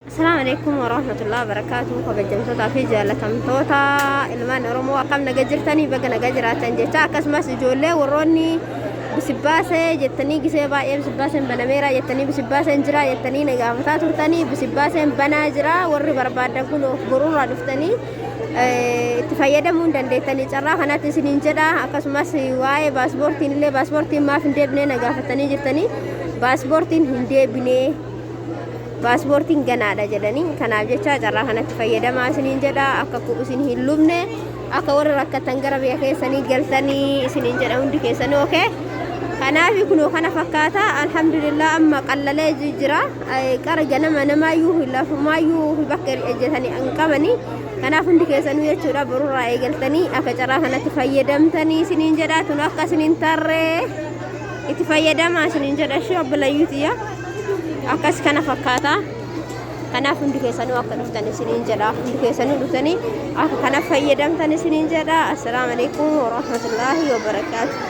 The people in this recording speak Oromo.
السلام عليكم ورحمة الله وبركاته. كبجمتوتا في جالتمتوتا ilmaan Oromoo akkam naga jirtanii baga naga jiraatan jecha akkasumas ijoollee warroonni bisibbaasee jettanii gisee baay'ee bisibbaaseen banameera jettanii bisibbaaseen jira jettanii nagaafataa turtanii bisibbaaseen banaa jira warri barbaadan kun of boruurraa dhuftanii itti fayyadamuu dandeettanii carraa kanatti isiniin jedha akkasumas waa'ee paaspoortiin illee paaspoortiin maaf hin deebinee nagaafatanii jirtanii paaspoortiin hin deebinee paaspoortiin ganaadha jedhanii kanaaf jecha carraa kanatti fayyadamaa isiniin jedha akka isin hin lubne akka warri rakkatan gara biyya keessanii galtanii isiniin jedha hundi keessanii okay kanaaf kunoo kana fakkaata alhamdulillah amma qallalee jira qara ganama namaayyuu lafumayyuu bakka ejjetanii anqabanii kanaaf hundi keessanii jechuudha borurraa eegaltanii akka carraa kanatti fayyadamtanii isiniin jedha tun akka isiniin tarree itti fayyadamaa isiniin jedha shii obboleeyyuutiya akkas kana fakkaata kanaaf hundi keessanii akka dhuftan isiniin jedha hundi keessanii dhuftanii akka kana fayyadamtan isiniin jedha. Assalaamu alaykum wa rahmatullahi wa barakaatuh.